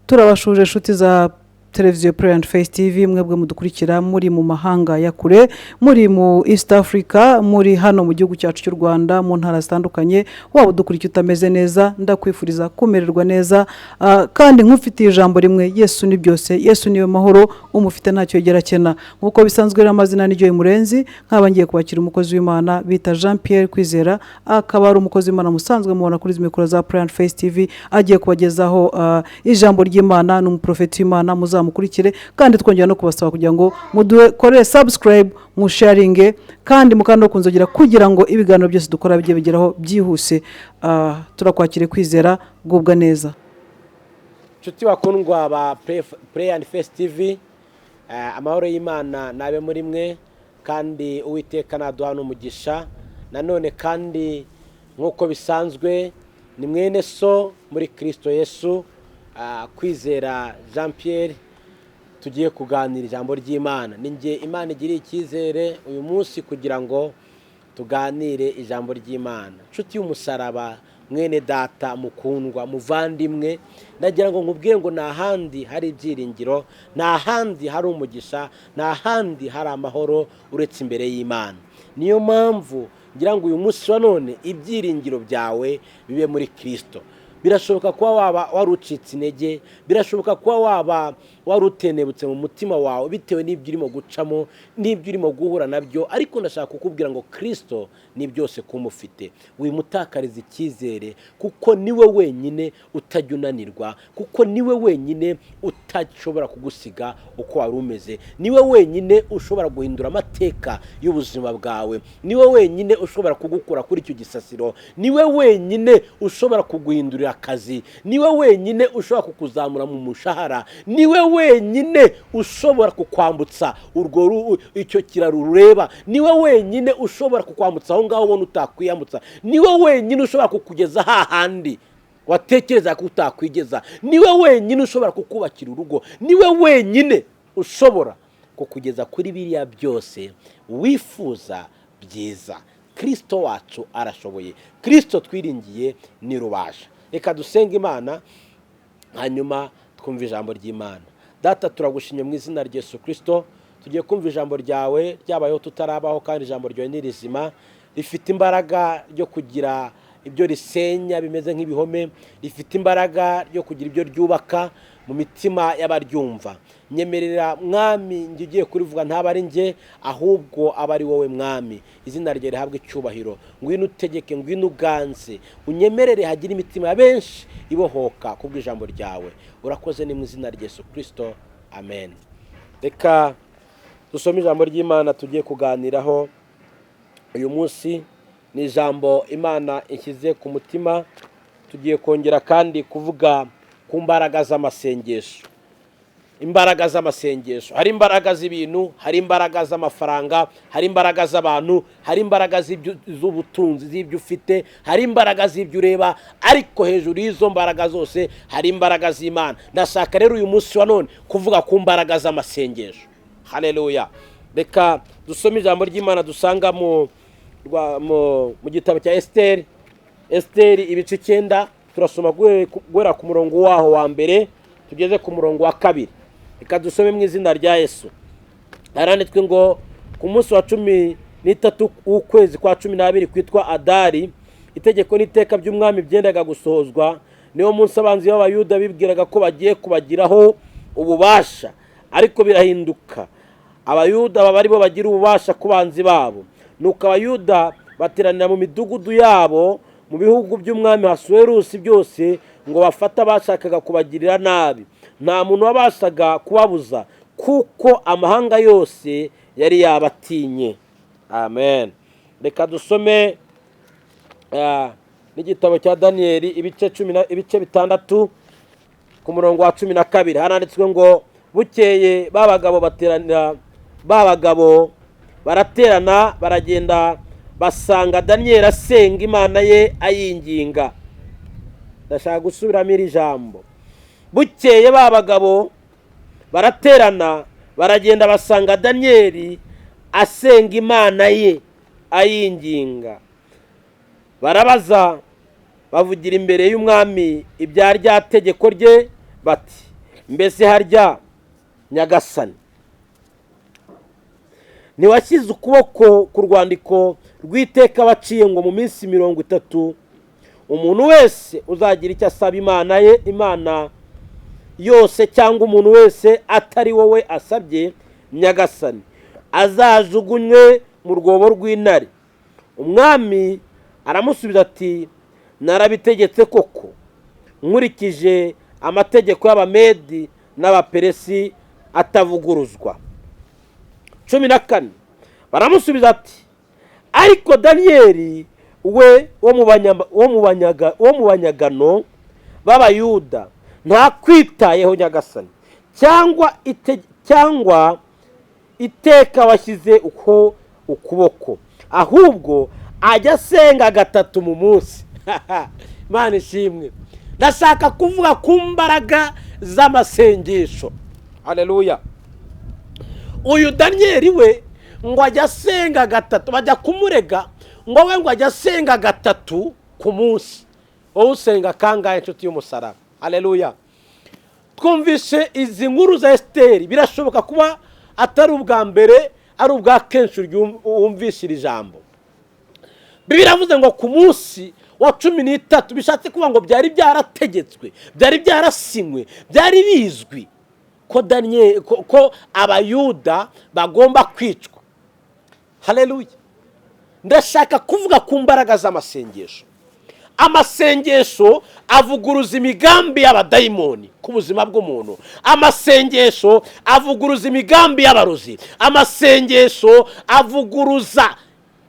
turabashuje inshuti za televiziyo Prayer and Face TV, mwebwe mudukurikira muri mu mahanga ya kure, muri mu East Africa, muri hano mu gihugu cyacu cy'u Rwanda, mu ntara zitandukanye. Waba udukurikira utameze neza, ndakwifuriza kumererwa neza, kandi nkufitiye ijambo rimwe: Yesu ni byose, Yesu niwe mahoro, umufite ntacyo yigera kena. Nkuko bisanzwe rero amazina ni Joy Murenzi, nkaba ngiye kwakira umukozi w'Imana bita Jean Pierre Kwizera, akaba ari umukozi w'Imana musanzwe mubona kuri mikoro za Prayer and Face TV, agiye kubagezaho ijambo ry'Imana. Ni umuprofeti w'Imana, mukurikire, kandi twongera no kubasaba kugira ngo mudukorere subscribe, musharinge, kandi mukanda kunzogera kugira ngo ibiganiro byose dukora bijye bigeraho byihuse. Turakwakire Kwizera, gubwa neza. Nshuti bakundwa ba Prayer and Face TV, amahoro y'Imana nabe muri mwe, kandi Uwiteka naduha n'umugisha. Nanone kandi nkuko bisanzwe ni mwene so muri Kristo Yesu, Kwizera Jean Pierre, tugiye kuganira ijambo ry'Imana. Ninjye Imana igiriye icyizere uyu munsi kugira ngo tuganire ijambo ry'Imana. Nshuti y'umusaraba, mwene data mukundwa, muvandimwe, ndagira ngo nkubwiye ngo nta handi hari ibyiringiro, nta handi hari umugisha, nta handi hari amahoro uretse imbere y'Imana. Niyo mpamvu ngira ngo uyu munsi wa none ibyiringiro byawe bibe muri Kristo. Birashoboka kuba waba warucitse intege, birashoboka kuba waba warutenebutse mu mutima wawe bitewe n'ibyo urimo gucamo, n'ibyo urimo guhura nabyo, ariko ndashaka kukubwira ngo Kristo ni byose kumufite. Wimutakariza icyizere, kuko niwe wenyine utajya unanirwa, kuko niwe wenyine utashobora kugusiga uko wari umeze, niwe wenyine ushobora guhindura amateka y'ubuzima bwawe, niwe wenyine ushobora kugukura kuri icyo gisasiro, niwe wenyine ushobora kuguhindurira akazi, niwe wenyine ushobora kukuzamura mu mushahara, niwe wenyine ushobora kukwambutsa icyo kiraro ureba, niwe wenyine ushobora kukwambutsa aho ngaho ubona utakwiyambutsa, niwe wenyine ushobora kukugeza hahandi watekereza ko utakwigeza, niwe wenyine ushobora kukubakira urugo, niwe wenyine ushobora kukugeza kuri biriya byose wifuza byiza. Kristo wacu arashoboye, Kristo twiringiye ni rubasha. Reka dusenge Imana, hanyuma twumve ijambo ry'Imana. Data, turagushimye mu izina rya Yesu Kristo, tugiye kumva ijambo ryawe ryabayeho tutarabaho, kandi ijambo ryawe ni rizima, rifite imbaraga ryo kugira ibyo risenya bimeze nk'ibihome, rifite imbaraga ryo kugira ibyo ryubaka mu mitima y'abaryumva. Nyemerera Mwami, njye ugiye kurivuga ntaba ari njye, ahubwo aba ari wowe Mwami. Izina rye rihabwe icyubahiro. Ngwino utegeke, ngwino uganze, unyemerere hagira imitima ya benshi ibohoka kubw'ijambo ryawe. Urakoze ni mu izina rya Yesu Kristo, amen. Reka dusome ijambo ry'Imana tugiye kuganiraho uyu munsi. Ni ijambo Imana ishyize ku mutima. Tugiye kongera kandi kuvuga ku mbaraga z'amasengesho. Imbaraga z'amasengesho, hari imbaraga z'ibintu, hari imbaraga z'amafaranga, hari imbaraga z'abantu, hari imbaraga z'ubutunzi, z'ibyo ufite, hari imbaraga z'ibyo ureba, ariko hejuru y'izo mbaraga zose hari imbaraga z'Imana. Ndashaka rero uyu munsi wa none kuvuga ku mbaraga z'amasengesho. Haleluya. Reka dusome ijambo ry'Imana dusanga mu gitabo cya Esteri ibice 9, turasoma guhera ku murongo waho wa mbere tugeze ku murongo wa 2. Reka dusome mu izina rya Yesu. Haranditswe ngo ku munsi wa 13 w'ukwezi kwa 12 kwitwa Adari, itegeko n'iteka by'umwami byendaga gusohozwa. Niyo munsi abanzi b'Abayuda bibwiraga ko bagiye kubagiraho ububasha, ariko birahinduka. Abayuda baba ari bo bagira ububasha ku banzi babo. Nuko Abayuda bateranira mu midugudu yabo mu bihugu by'umwami Hasuwerusi byose, ngo bafata bashakaga kubagirira nabi. Nta muntu wabashaga kubabuza, kuko amahanga yose yari yabatinye. Amen. Reka dusome n'igitabo cya Daniyeli ibice 6 ku murongo wa 12. Haranditswe ngo bukeye babagabo baraterana baragenda basanga Daniyeli asenga Imana ye ayinginga. Ndashaka gusubiramo iri jambo. Bukeye babagabo baraterana baragenda basanga Daniyeli asenga Imana ye ayinginga. Barabaza bavugira imbere y'umwami ibya rya tegeko rye bati: mbese harya nyagasani ntiwashyize ukuboko ku rwandiko rw'iteka waciye ngo mu minsi 30 umuntu wese uzagira icyo asaba imana yose cyangwa umuntu wese atari wowe asabye nyagasani azajugunywe mu rwobo rw'intare. Umwami aramusubiza ati narabitegetse koko nkurikije amategeko y'Abamedi n'Abaperesi atavuguruzwa. 14 baramusubiza ati ariko Daniyeli we wo mu banyagano b'Abayuda ntakwitayeho nyagasani cyangwa iteka washyize uko ukuboko, ahubwo ajya asenga 3 mu munsi. Imana ishimwe. Ndashaka kuvuga ku mbaraga z'amasengesho. Haleluya. Uyu Daniyeli we ngo ajya asenga 3, bajya kumurega ngo we ngo ajya asenga 3 ku munsi. Wowe usenga kangahe inshuti y'umusaraba? Haleluya. Twumvise izi nkuru za Esiteri, birashoboka kuba atari ubwa mbere ari ubwa kenshi wumvise iri jambo. Bibiliya iravuze ngo ku munsi wa 13 bishatse kuba ngo byari byarategetswe, byari byarasinywe, byari bizwi ko Daniyeli ko Abayuda bagomba kwicwa. Haleluya. Ndashaka kuvuga ku mbaraga z'amasengesho. Amasengesho avuguruza imigambi y'abadayimoni ku buzima bw'umuntu. Amasengesho avuguruza imigambi y'abarozi. Amasengesho avuguruza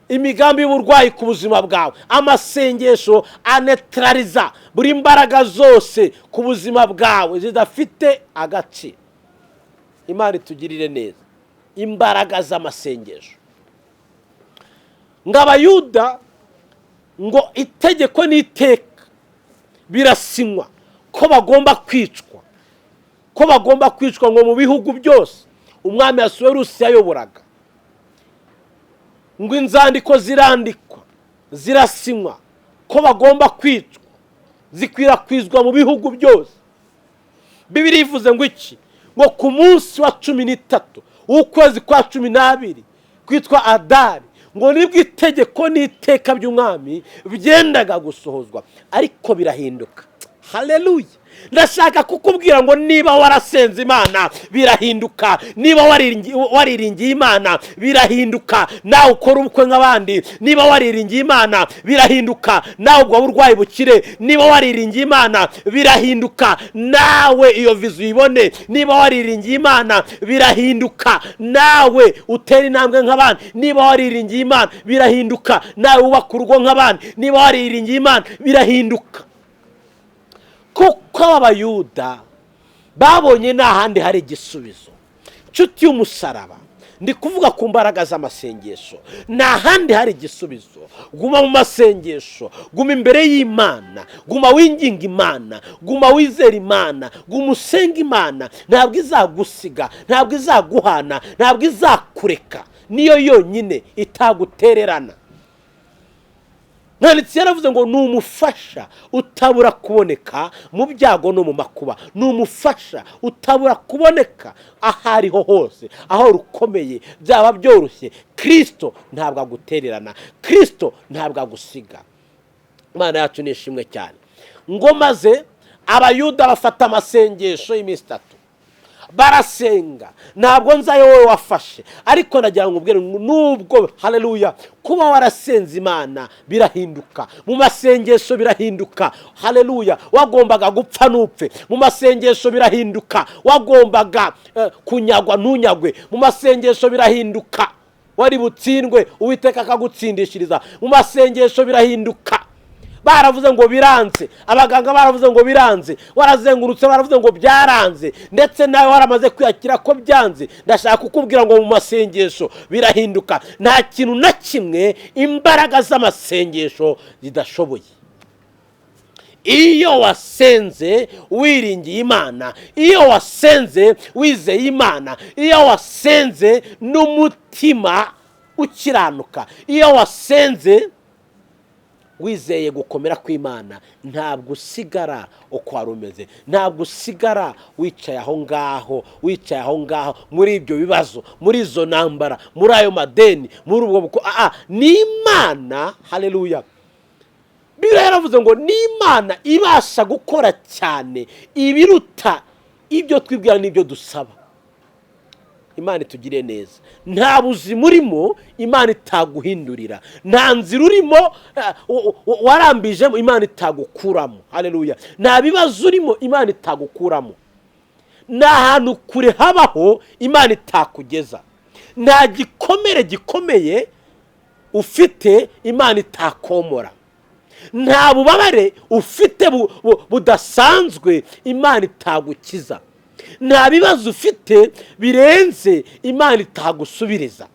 imigambi y'uburwayi ku buzima bwawe. Amasengesho anetraliza buri mbaraga zose ku buzima bwawe zidafite agaciro. Imana itugirire neza. Imbaraga z'amasengesho. Ng'Abayuda ngo itegeko n'iteka birasinywa ko bagomba kwicwa, ngo mu bihugu byose umwami Asuwerusi yayoboraga, ngo inzandiko zirandikwa zirasinywa ko bagomba kwicwa, zikwirakwizwa mu bihugu byose. Bibiliya ivuze ngo iki? Ngo ku munsi wa 13 w'ukwezi kwa 12 kwitwa Adari, ngo nibwo itegeko n'iteka by'umwami byendaga gusohozwa, ariko birahinduka. Haleluya. Ndashaka kukubwira ngo niba warasenze Imana birahinduka, niba wariringiye Imana birahinduka, nawe ukora ubukwe nk'abandi. Niba wariringiye Imana birahinduka, nawe ubwo burwayi bukire. Niba wariringiye Imana birahinduka, nawe iyo vizu uyibone. Niba wariringiye Imana birahinduka, nawe utera intambwe nk'abandi. Niba wariringiye Imana birahinduka, nawe ubaka urugo nk'abandi. Niba wariringiye Imana birahinduka. Kuko Abayuda babonye n'ahandi hari igisubizo. Nshuti y'umusaraba, ndi kuvuga ku mbaraga z'amasengesho. N'ahandi hari igisubizo. Guma mu masengesho, guma imbere y'Imana, guma winginga Imana, guma wizera Imana, guma usenga Imana. Ntabwo izagusiga, ntabwo izaguhana, ntabwo izakureka. Niyo yonyine itagutererana. Mwanditsi yaravuze ngo numufasha utabura kuboneka mu byago no mu makuba. Numufasha utabura kuboneka ahariho hose, aho rukomeye byaba byoroshye. Kristo ntabwo agutererana, Kristo ntabwo agusiga. Imana yacu nishimwe cyane. Ngo maze Abayuda bafata amasengesho y'iminsi 3 barasenga. Ntabwo nzayo wowe wafashe, ariko nagira ngo ubwire nubwo haleluya kuba warasenze Imana birahinduka. Mu masengesho birahinduka. Haleluya. Wagombaga gupfa nupfe, mu masengesho birahinduka. Wagombaga kunyagwa ntunyagwe, mu masengesho birahinduka. Wari butsindwe Uwiteka akagutsindishiriza, mu masengesho birahinduka. Baravuze ngo biranze, abaganga baravuze ngo biranze, warazengurutse baravuze ngo byaranze, ndetse nawe waramaze kwiyakira ko byanze. Ndashaka kukubwira ngo mu masengesho birahinduka. Nta kintu na kimwe imbaraga z'amasengesho zidashoboye. Iyo wasenze wiringiye Imana, iyo wasenze wizeye Imana, iyo wasenze n'umutima ukiranuka, iyo wasenze wizeye gukomera kw'Imana ntabwo usigara uko wari umeze, ntabwo usigara wicaye aho ngaho muri ibyo bibazo, muri izo ntambara, muri ayo madeni, muri ubwo ni Imana. Haleluya. Bibiliya yaravuze ngo ni Imana ibasha gukora cyane ibiruta ibyo twibwira n'ibyo dusaba. Imana itugire neza. Nta buzima urimo Imana itaguhindurira, nta nzira urimo warambijemo Imana itagukuramo. Haleluya. Nta bibazo urimo Imana itagukuramo, nta hantu kure habaho Imana itakugeza, nta gikomere gikomeye ufite Imana itakomora, nta bubabare ufite budasanzwe Imana itagukiza, nta bibazo ufite birenze Imana itagusubiriza.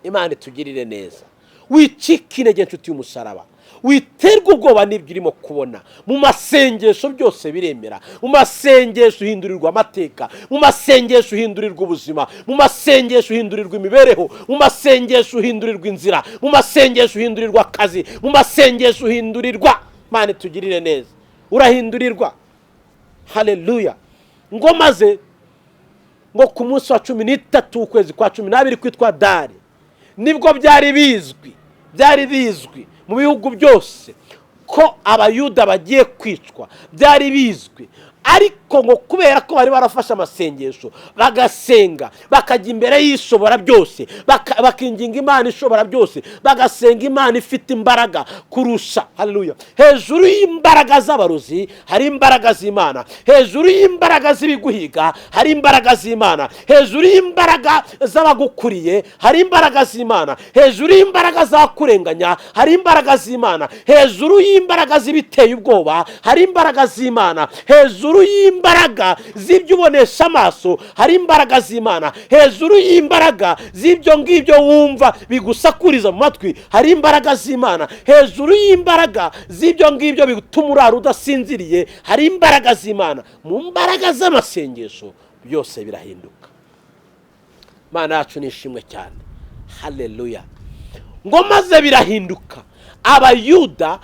Imana itugirire neza. Wicika intege nshuti y'umusaraba, witerwa ubwoba n'ibyo urimo kubona. Mu masengesho byose biremera, mu masengesho uhindurirwa amateka, mu masengesho uhindurirwa ubuzima, mu masengesho uhindurirwa imibereho, mu masengesho uhindurirwa inzira, mu masengesho uhindurirwa akazi, mu masengesho uhindurirwa. Imana itugirire neza. Urahindurirwa. Haleluya. Ngo maze ngo ku munsi wa 13 ukwezi kwa 12 kwitwa Dari, nibwo byari bizwi mu bihugu byose ko abayuda bagiye kwicwa. Byari bizwi, ariko ngo kubera ko bari barafashe amasengesho bagasenga, bakajya imbere y'ishobora byose, bakinginga Imana ishobora byose, bagasenga Imana ifite imbaraga kurusha. Haleluya. Hejuru y'imbaraga z'abarozi hari imbaraga z'Imana, hejuru y'imbaraga z'ibiguhiga hari imbaraga z'Imana, hejuru y'imbaraga z'abagukuriye hari imbaraga z'Imana, hejuru y'imbaraga zakurenganya hari imbaraga z'Imana, hejuru y'imbaraga z'ibiteye ubwoba hari imbaraga z'Imana, hejuru y'imbaraga z'ibyo ubonesha amaso hari imbaraga z'Imana, hejuru y'imbaraga z'ibyo ngibyo wumva bigusakuriza mu matwi hari imbaraga z'Imana, hejuru y'imbaraga z'ibyo ngibyo bituma urara udasinziriye hari imbaraga z'Imana. Mu mbaraga z'amasengesho byose birahinduka. Imana yacu nishimwe cyane. Haleluya. Ngo maze birahinduka, abayuda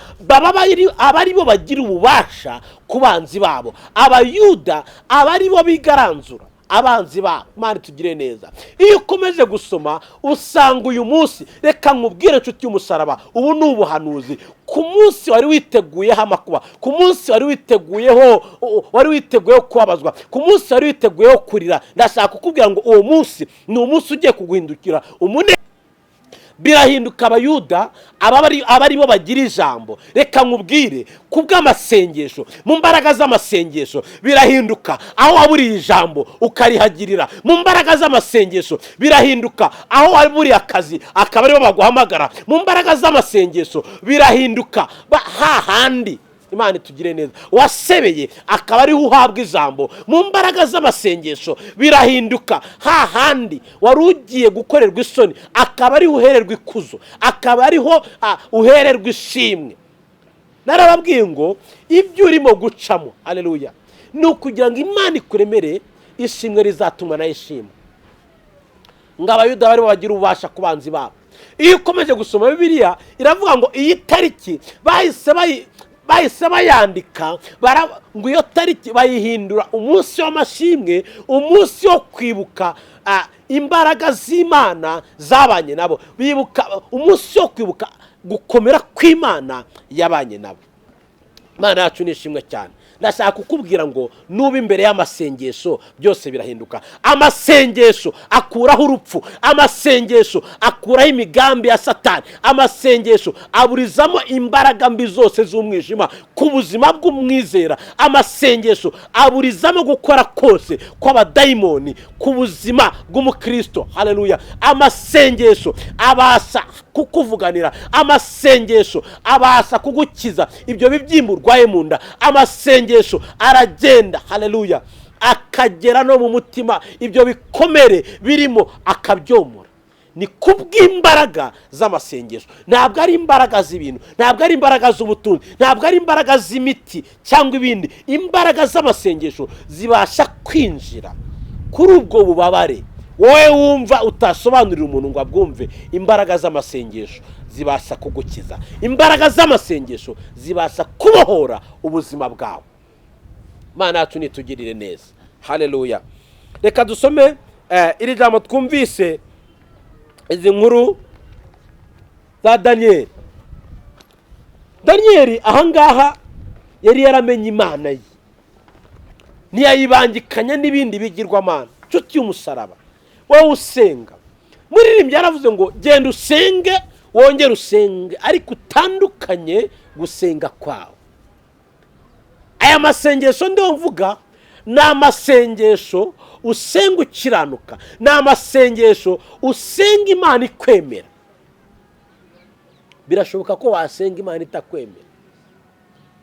abari bo bagira ububasha ku banzi babo, abayuda abari bo bigaranzura abanzi babo. Imana tugire neza. Iyo ukomeje gusoma usanga uyu munsi, reka nkubwire nshuti y'umusaraba, ubu ni ubuhanuzi. Ku munsi wari witeguyeho amakuba, ku munsi wari witeguyeho kubabazwa, ku munsi wari witeguyeho kurira, ndashaka kukubwira ngo uwo munsi ni umunsi ugiye kuguhindukira birahinduka. Abayuda abari bo bagira ijambo, reka nkubwire kubw'amasengesho, mu mbaraga z'amasengesho birahinduka. Aho waburiye ijambo ukarihagirira, mu mbaraga z'amasengesho birahinduka. Aho waburiye akazi akaba aribo baguhamagara, mu mbaraga z'amasengesho birahinduka. Hahandi Imana itugire neza, wasebeye akaba ariho uhabwa ijambo, mu mbaraga z'amasengesho birahinduka. Hahandi wari ugiye gukorerwa isoni akaba ariho uhererwa ikuzo, akaba ariho uhererwa ishimwe. Narababwiye ngo ibyo urimo gucamo, haleluya, ni ukugira ngo Imana ikuremere ishimwe rizatuma nayo ishima. Ngo abayuda bari bagira ububasha ku banzi babo. Iyo ukomeje gusoma Bibiliya iravuga ngo iyi tariki bahise bayandika, ngo iyo tariki bayihindura umunsi w'amashimwe, umunsi wo kwibuka imbaraga z'Imana zabanye nabo, bibuka umunsi wo kwibuka gukomera kw'Imana yabanye nabo. Imana yacu nishimwe cyane. Ndashaka kukubwira ngo nuba imbere y'amasengesho byose birahinduka. Amasengesho akuraho urupfu, amasengesho akuraho imigambi ya Satani, amasengesho aburizamo imbaraga mbi zose z'umwijima ku buzima bw'umwizera, amasengesho aburizamo gukora kose kw'abadayimoni ku buzima bw'umukristo. Haleluya. Amasengesho abasha kukuvuganira, amasengesho abasha kugukiza ibyo bibyimba urwaye mu nda, amasengesho aragenda, haleluya, akagera no mu mutima, ibyo bikomere birimo akabyomora. Ni kubw'imbaraga z'amasengesho. Ntabwo ari imbaraga z'ibintu, ntabwo ari imbaraga z'ubutunzi, ntabwo ari imbaraga z'imiti cyangwa ibindi. Imbaraga z'amasengesho zibasha kwinjira kuri ubwo bubabare, wowe wumva utasobanurira umuntu ngo abwumve, imbaraga z'amasengesho zibasha kugukiza, imbaraga z'amasengesho zibasha kubohora ubuzima bwawe. Mana yacu nitugirire neza. Haleluya. Reka dusome iri jambo twumvise, izi nkuru za Daniyeli. Daniyeli ahangaha yari yaramenye Imana ye, ntiyayibangikanya n'ibindi bigirwamana. Nshuti y'umusaraba, wowe usenga, muririmbyi yaravuze ngo genda usenge wongere usenge, ariko utandukanye gusenga kwawe. Aya masengesho ndiho mvuga ni amasengesho usenga ukiranuka, ni amasengesho usenga Imana ikwemera. Birashoboka ko wasenga Imana itakwemera,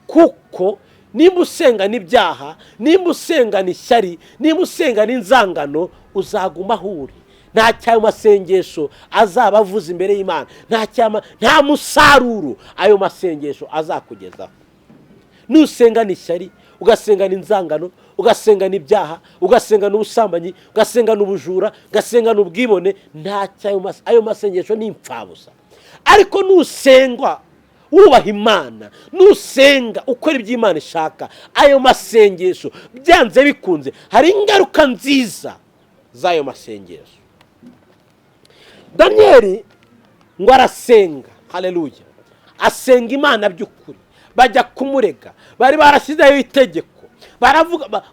kuko nimba usenga n'ibyaha, nimba usenga n'ishyari, nimba usenga n'inzangano, uzaguma aho uri. Nta cyayo masengesho azaba avuze imbere y'Imana, nta musaruro ayo masengesho azakugezaho. Nusenga n'ishyari, ugasenga n'inzangano, ugasenga n'ibyaha, ugasenga n'ubusambanyi, ugasenga n'ubujura, ugasenga n'ubwibone, nta cyayo ayo masengesho ni impfabusa. Ariko nusenga wubaha Imana, nusenga ukora ibyo Imana ishaka, ayo masengesho byanze bikunze hari ingaruka nziza z'ayo masengesho. Daniyeli ngo arasenga, haleluya, asenga Imana by'ukuri. Bajya kumurega, bari barashyizeho itegeko,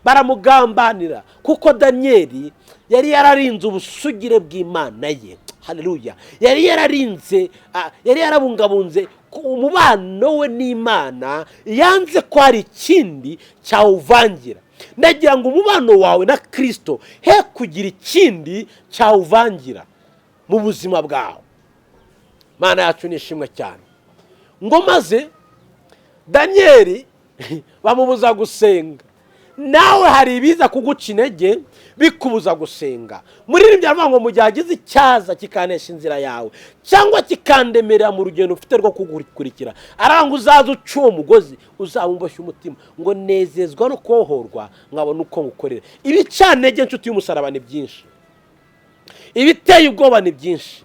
baramugambanira, kuko Daniyeli yari yararinze ubusugire bw'Imana ye. Haleluya. Yari yarabungabunze umubano we n'Imana, yanze ko hari ikindi cyawuvangira. Ndagira ngo umubano wawe na Kristo he kugira ikindi cyawuvangira mu buzima bwawe. Mana yacu nishimwe cyane. Ngo maze Daniyeli bamubuza gusenga. Nawe hari ibiza kuguca intege bikubuza gusenga. Muririmbyi aravuga ngo mu gihe hagize icyaza kikanesha inzira yawe, cyangwa kikandemerera mu rugendo ufite rwo kugukurikira, aranga uzaza uca uwo mugozi, uzawumboshya umutima, ngo nezezwa no kohorwa nkabona uko ngukorera. Ibicantege nshuti y'umusaraba ni byinshi, ibiteye ubwoba ni byinshi,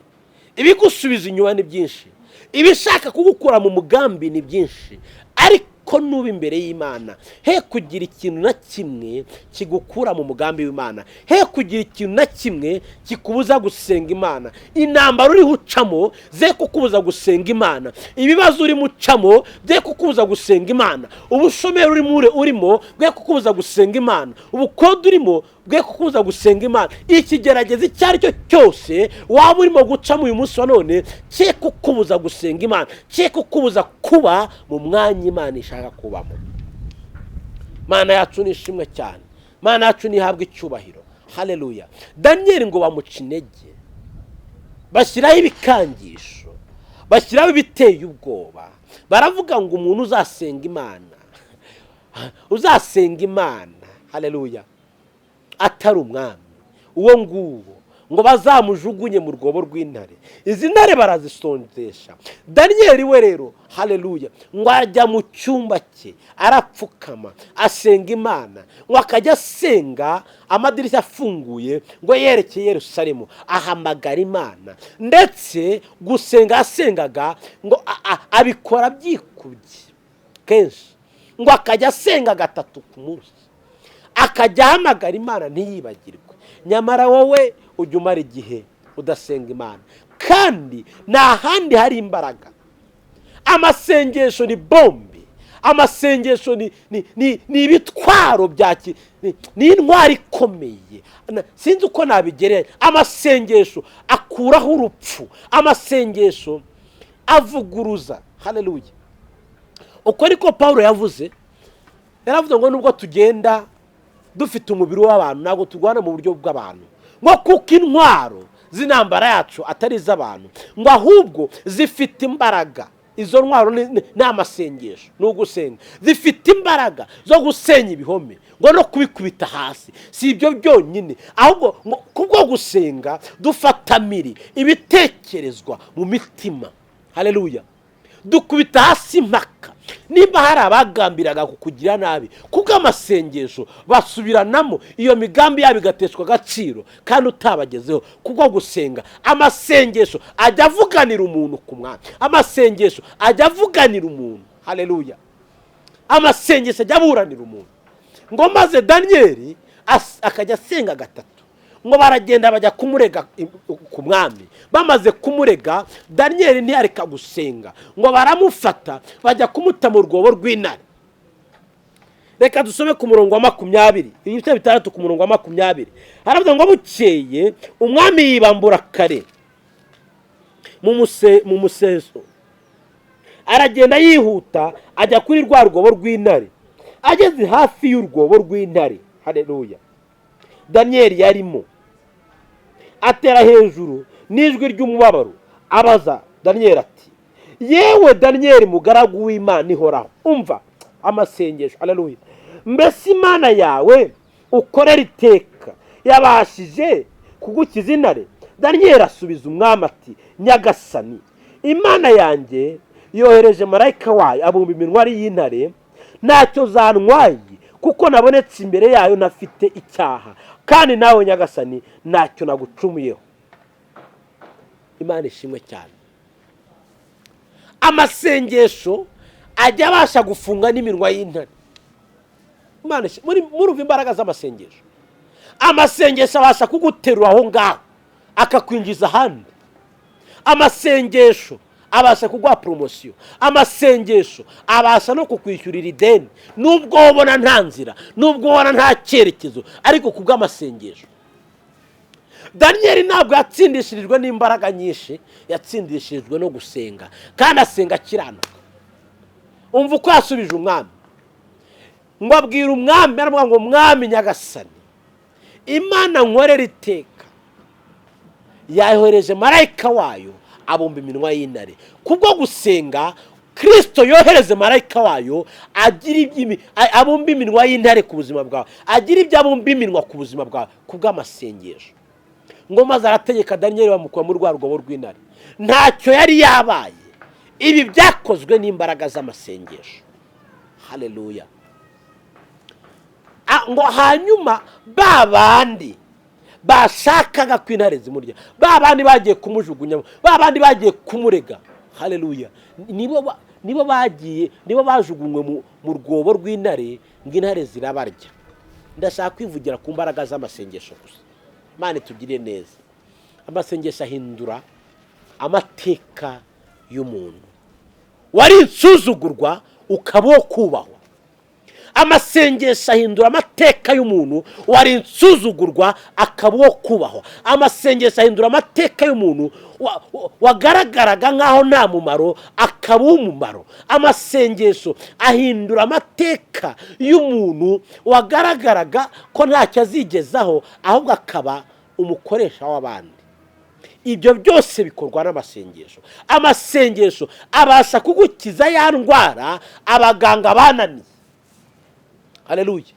ibigusubiza inyuma ni byinshi, ibishaka kugukura mu mugambi ni byinshi. Ariko nuba imbere y'Imana, he kugira ikintu na kimwe kigukura mu mugambi w'Imana, he kugira ikintu na kimwe kikubuza gusenga Imana. Intambara uri ucamo ze kukubuza gusenga Imana, ibibazo uri mucamo ze kukubuza gusenga Imana, ubushomeri urimo bwe kukubuza gusenga Imana, ubukode urimo bwe kukubuza gusenga Imana. Ikigerageza icyo ari cyo cyose waba urimo gucamo uyu munsi wa none, cye kukubuza gusenga Imana, cye kukubuza kuba mu mwanya Imana ishaka kubamo. Mana yacu nishimwe cyane, Mana yacu nihabwe icyubahiro. Haleluya. Daniyeli ngo bamuca intege, bashyiraho ibikangisho, bashyiraho ibiteye ubwoba. Baravuga ngo umuntu uzasenga Imana, haleluya, atari umwami, uwo nguwo ngo bazamujugunye mu rwobo rw'intare. Izi ntare barazisondesha. Daniyeli we rero, haleluya, ngo ajya mu cyumba cye arapfukama asenga Imana, ngo akajya asenga amadirishya afunguye, ngo yerekeye Yerusalemu ahamagara Imana. Ndetse gusenga asengaga ngo abikora byikubye kenshi, ngo akajya asenga 3 ku munsi, akajya ahamagara Imana ntiyibagirwe. Nyamara wowe ujya umara igihe udasenga Imana, kandi nta handi hari imbaraga. Amasengesho ni bombe, amasengesho ni ibitwaro byaki, ni intwari ikomeye. Sinzi uko nabigereye. Amasengesho akuraho urupfu, amasengesho avuguruza. Haleluya. Uko ariko Paulo yavuze, yaravuze ngo nubwo tugenda dufite umubiri w'abantu, ntabwo turwana mu buryo bw'abantu, ngo kuko intwaro z'intambara yacu atari iz'abantu, ngo ahubwo zifite imbaraga. Izo ntwaro ni amasengesho, ni ugusenga. Zifite imbaraga zo gusenya ibihome, ngo no kubikubita hasi. Si ibyo byonyine, ahubwo kubwo gusenga dufatamiri ibitekerezwa mu mitima. Haleluya. Dukubita hasi impaka, niba hari abagambiraga kukugira nabi kubw'amasengesho basubiranamo iyo migambi yabo igateshwa agaciro kandi utabagezeho kubwo gusenga. Amasengesho ajya avuganira umuntu ku mwami, amasengesho ajya avuganira umuntu. Haleluya. Amasengesho ajya aburanira umuntu. Ngo maze Daniyeli akajya asenga gatatu, ngo baragenda bajya kumurega ku mwami. Bamaze kumurega, Daniyeli ntiyareka gusenga, ngo baramufata bajya kumuta mu rwobo rw'intare. Reka dusome ku murongo wa 20, ibice bitandatu ku murongo wa 20. Haravuga ngo bukeye umwami yibambura kare mu museso, aragenda yihuta ajya kuri rwa rwobo rw'intare. Ageze hafi y'urwobo rw'intare, haleluya, Daniyeli yarimo atera hejuru n'ijwi ry'umubabaro abaza Daniyeli ati, yewe Daniyeli mugaragu w'Imana ihoraho, umva amasengesho, haleluya, mbese Imana yawe ukorera iteka yabashije kugukiza intare? Daniyeli asubiza umwami ati, nyagasani, Imana yanjye yohereje marayika wayo abumba iminwari y'intare, ntacyo zantwaye kuko nabonetse imbere yayo nafite icyaha, kandi nawe nyagasani ntacyo nagucumuyeho. Imana ishimwe cyane. Amasengesho ajya abasha gufunga n'iminwa y'intare. Imana murumva imbaraga z'amasengesho. Amasengesho abasha kuguterura aho ngaho akakwinjiza ahandi. Amasengesho abasha kuguha promosiyo. Amasengesho abasha no kukwishyurira ideni nubwo ubona nta nzira, nubwo ubona nta cyerekezo, ariko kubw'amasengesho. Daniyeli ntabwo yatsindishirijwe n'imbaraga nyinshi, yatsindishirijwe no gusenga, kandi asenga akiranuka. Umva uko yasubije umwami. Ngo abwira umwami, aravuga ngo mwami nyagasani, Imana nkorera iteka yayohereje marayika wayo abumba iminwa y'intare. Kubwo gusenga Kristo yohereze marayika wayo abumba iminwa y'intare ku buzima bwawe, agira ibyo abumba iminwa ku buzima bwawe kubw'amasengesho. Ngo maze arategeka Daniyeli bamukura mu rwobo rw'intare. Ntacyo yari yabaye. Ibi byakozwe n'imbaraga z'amasengesho. Haleluya. Ngo hanyuma babandi bashakaga ko intare zimurya, babandi bagiye kumujugunya, babandi bagiye kumurega, haleluya, nibo bajugunywe mu rwobo rw'intare, ngo intare zirabarya. Ndashaka kwivugira ku mbaraga z'amasengesho gusa. Imana itugire neza. Amasengesho ahindura amateka y'umuntu. Wari insuzugurwa ukaba wo kubahwa. Amasengesho ahindura amateka y'umuntu wari insuzugurwa akaba wo kubahwa. Amasengesho ahindura amateka y'umuntu wagaragaraga nkaho nta mumaro akaba umumaro. Amasengesho ahindura amateka y'umuntu wagaragaraga ko ntacyo azigezaho ahubwo akaba umukoresha w'abandi. Ibyo byose bikorwa n'amasengesho. Amasengesho abasha kugukiza ya ndwara abaganga bananiye. Haleluya.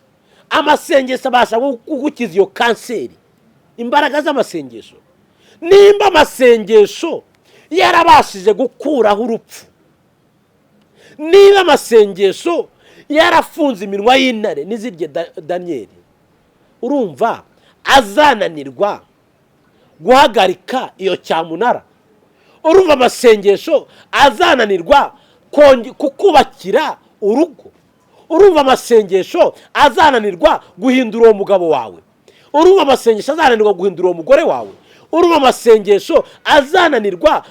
Amasengesho abasha kugukiza iyo kanseri. Imbaraga z'amasengesho. Nimba amasengesho yarabashije gukuraho urupfu, niba amasengesho yarafunze iminwa y'intare n'izirye Daniyeli, urumva azananirwa guhagarika iyo cyamunara? Urumva amasengesho azananirwa kukubakira urugo? Urumva amasengesho azananirwa guhindura uwo mugabo wawe? Urumva amasengesho azananirwa guhindura uwo mugore wawe? Urumva amasengesho azananirwa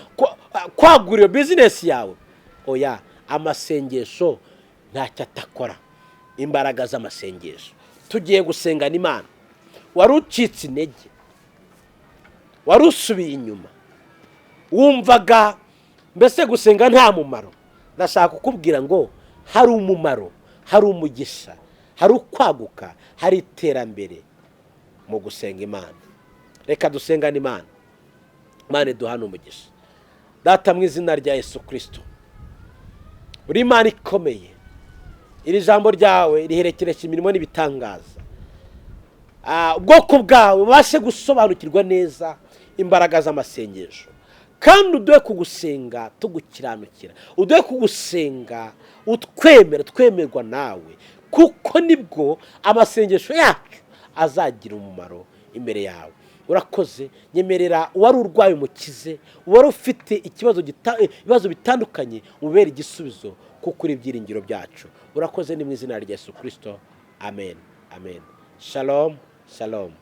kwagura iyo bizinesi yawe? Oya, amasengesho ntacyo atakora. Imbaraga z'amasengesho. Tugiye gusengana Imana. Wari ucitse intege, wari usubiye inyuma, wumvaga mbese gusenga nta mumaro, ndashaka kukubwira ngo hari umumaro, hari umugisha, hari ukwaguka, hari iterambere mu gusenga Imana. Reka dusengane Imana. Imana duhana umugisha. Data mu izina rya Yesu Kristo, uri Imana ikomeye. Iri jambo ryawe riherekeresha imirimo n'ibitangaza. Ubwoko bwawe babashe gusobanukirwa neza imbaraga z'amasengesho, kandi uduhe kugusenga tugukiranukira, uduhe kugusenga twemerwa nawe, kuko nibwo amasengesho yacu azagira umumaro imbere yawe. Urakoze, nyemerera uwari urwaye umukize, uwari ufite ibibazo bitandukanye umubere igisubizo, kuko uri ibyiringiro byacu. Urakoze, ni mu izina rya Yesu Kristo, amen, amen. Shalom, shalom.